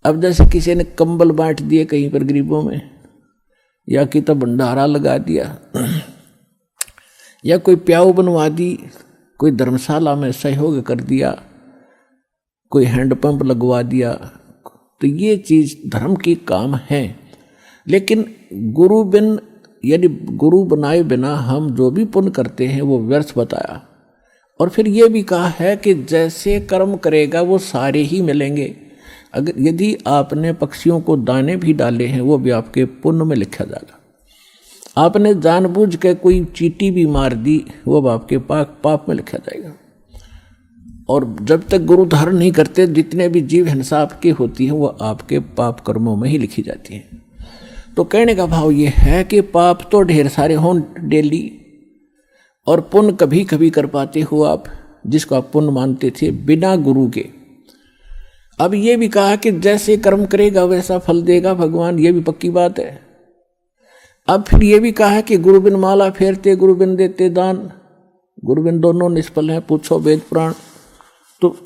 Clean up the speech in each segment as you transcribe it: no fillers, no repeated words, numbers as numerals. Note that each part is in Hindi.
अब जैसे किसी ने कंबल बांट दिए कहीं पर गरीबों में, या कि तो भंडारा लगा दिया, या कोई प्याऊ बनवा दी, कोई धर्मशाला में सहयोग कर दिया, कोई हैंडपंप लगवा दिया, तो ये चीज धर्म की काम है। लेकिन गुरु बिन यानी गुरु बनाए बिना हम जो भी पुण्य करते हैं वो व्यर्थ बताया। और फिर ये भी कहा है कि जैसे कर्म करेगा वो सारे ही मिलेंगे। अगर यदि आपने पक्षियों को दाने भी डाले हैं वो भी आपके पुण्य में लिखा जाएगा। आपने जानबूझ के कोई चींटी भी मार दी वो भी आपके पाप में लिखा जाएगा। और जब तक गुरु धारण नहीं करते जितने भी जीव हिंसा आपकी होती है वो आपके पाप कर्मों में ही लिखी जाती है। तो कहने का भाव ये है कि पाप तो ढेर सारे हों डेली, और पुण्य कभी कभी कर पाते हो आप, जिसको आप पुण्य मानते थे बिना गुरु के। अब ये भी कहा कि जैसे कर्म करेगा वैसा फल देगा भगवान, ये भी पक्की बात है। अब फिर ये भी कहा कि गुरु बिन माला फेरते गुरु बिन देते दान, गुरु बिन दोनों निष्फल हैं, पूछो वेद पुराण। तो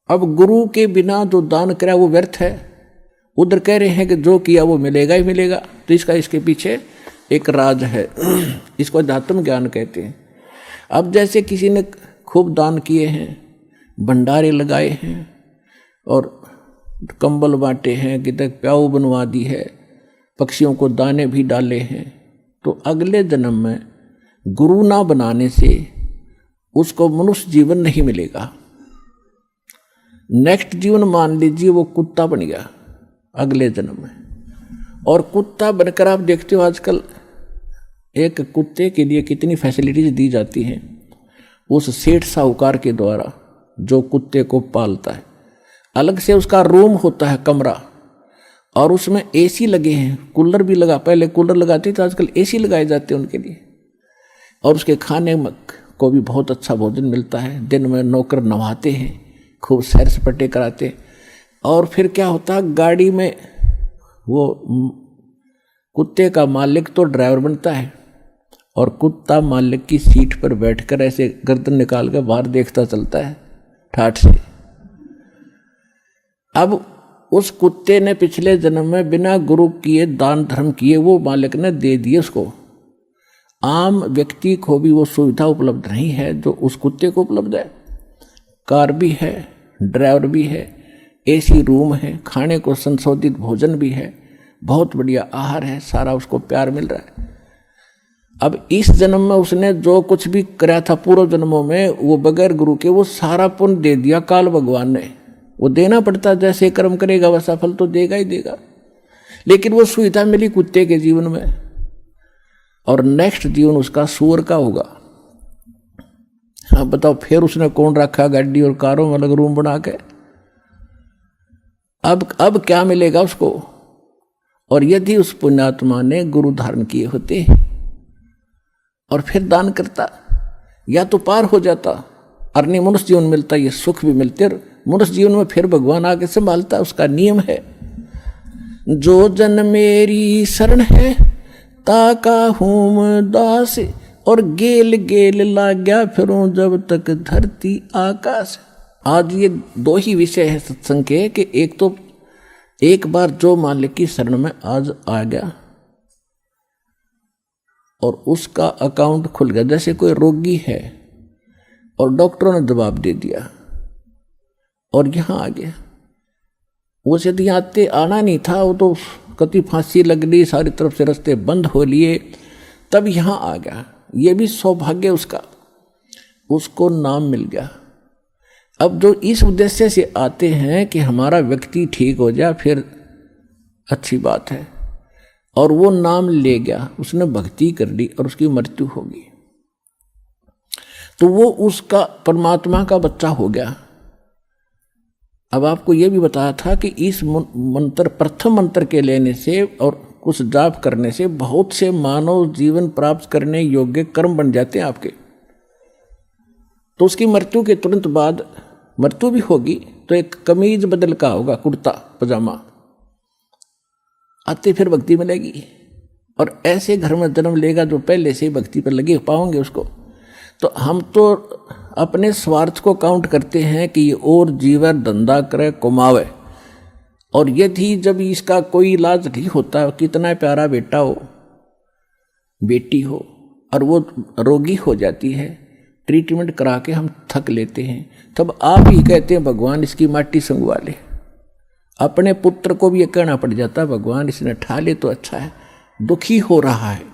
अब गुरु के बिना जो दान करा वो व्यर्थ है। उधर कह रहे हैं कि जो किया वो मिलेगा ही मिलेगा। तो इसके पीछे एक राज है, इसको अध्यात्म ज्ञान कहते हैं। अब जैसे किसी ने खूब दान किए हैं, भंडारे लगाए हैं और कंबल बांटे हैं, कितने प्याऊ बनवा दी है, पक्षियों को दाने भी डाले हैं, तो अगले जन्म में गुरु ना बनाने से उसको मनुष्य जीवन नहीं मिलेगा। नेक्स्ट जीवन मान लीजिए वो कुत्ता बन गया अगले जन्म में। और कुत्ता बनकर आप देखते हो आजकल एक कुत्ते के लिए कितनी फैसिलिटीज दी जाती हैं उस सेठ साहूकार के द्वारा जो कुत्ते को पालता है। अलग से उसका रूम होता है, कमरा, और उसमें एसी लगे हैं, कूलर भी लगा, पहले कूलर लगाते थे, आजकल एसी लगाए जाते हैं उनके लिए। और उसके खाने को भी बहुत अच्छा भोजन मिलता है। दिन में नौकर नवाते हैं, खूब सैर सपाटे कराते। और फिर क्या होता है, गाड़ी में वो कुत्ते का मालिक तो ड्राइवर बनता है और कुत्ता मालिक की सीट पर बैठकर ऐसे गर्दन निकाल कर बाहर देखता चलता है ठाठ से। अब उस कुत्ते ने पिछले जन्म में बिना गुरु किए दान धर्म किए वो मालिक ने दे दिए उसको। आम व्यक्ति को भी वो सुविधा उपलब्ध नहीं है जो उस कुत्ते को उपलब्ध है। कार भी है, ड्राइवर भी है, एसी रूम है, खाने को संशोधित भोजन भी है, बहुत बढ़िया आहार है, सारा उसको प्यार मिल रहा है। अब इस जन्म में उसने जो कुछ भी करा था पूर्व जन्मों में वो बगैर गुरु के वो सारा पुण्य दे दिया काल भगवान ने। वो देना पड़ता, जैसे कर्म करेगा वैसा फल तो देगा ही देगा। लेकिन वो सुविधा मिली कुत्ते के जीवन में, और नेक्स्ट जीवन उसका सूअर का होगा। हाँ बताओ, फिर उसने कौन रखा गाड़ी और कारों में अलग रूम बना के। अब क्या मिलेगा उसको। और यदि उस पुण्यात्मा ने गुरु धारण किए होते और फिर दान करता, या तो पार हो जाता, अर्नी मनुष्य जीवन मिलता, ये सुख भी मिलते, और मनुष्य जीवन में फिर भगवान आके संभालता। उसका नियम है, जो जन मेरी शरण है ताका हूँ दास, और गेल गेल लाग्या फिरूं जब तक धरती आकाश। आज ये दो ही विषय है सत्संग के, कि एक तो एक बार जो मालिक की शरण में आज आ गया और उसका अकाउंट खुल गया। जैसे कोई रोगी है और डॉक्टरों ने जवाब दे दिया और यहाँ आ गया, वो यदि आना नहीं था, वो तो कति फांसी लग गई, सारी तरफ से रास्ते बंद हो लिए, तब यहाँ आ गया। ये भी सौभाग्य उसका, उसको नाम मिल गया। अब जो इस उद्देश्य से आते हैं कि हमारा व्यक्ति ठीक हो जाए, फिर अच्छी बात है, और वो नाम ले गया, उसने भक्ति कर ली और उसकी मृत्यु होगी, तो वो उसका परमात्मा का बच्चा हो गया। अब आपको ये भी बताया था कि इस मंत्र, प्रथम मंत्र के लेने से और कुछ जाप करने से बहुत से मानव जीवन प्राप्त करने योग्य कर्म बन जाते हैं आपके। तो उसकी मृत्यु के तुरंत बाद मृत्यु भी होगी तो एक कमीज बदल का होगा, कुर्ता पजामा, आते फिर भक्ति मिलेगी। और ऐसे घर में जन्म लेगा जो पहले से ही भक्ति पर लगे पाओगे उसको। तो हम तो अपने स्वार्थ को काउंट करते हैं कि ये और जीवन धंधा करे कमावे, और यदि जब इसका कोई इलाज नहीं होता, कितना प्यारा बेटा हो बेटी हो और वो रोगी हो जाती है, ट्रीटमेंट करा के हम थक लेते हैं, तब आप ही कहते हैं भगवान इसकी माटी संगवा ले। अपने पुत्र को भी ये कहना पड़ जाता है भगवान इसने ठा ले तो अच्छा है, दुखी हो रहा है।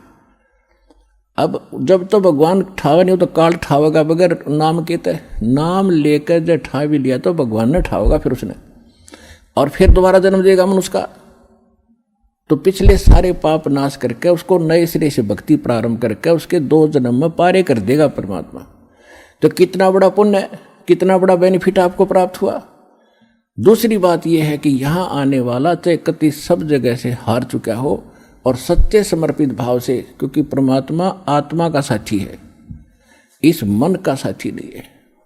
अब जब तो भगवान ठावा नहीं हो तो काल ठावेगा बगैर नाम के तय, नाम लेकर जब ठा भी लिया तो भगवान ने ठावेगा फिर उसने, और फिर दोबारा जन्म देगा मनुष्य का। तो पिछले सारे पाप नाश करके उसको नए सिरे से भक्ति प्रारंभ करके उसके 2 जन्म में पारे कर देगा परमात्मा। तो कितना बड़ा पुण्य है, कितना बड़ा बेनिफिट आपको प्राप्त हुआ। दूसरी बात यह है कि यहाँ आने वाला चाहे कति सब जगह से हार चुका हो और सच्चे समर्पित भाव से, क्योंकि परमात्मा आत्मा का साथी है, इस मन का साथी नहीं है।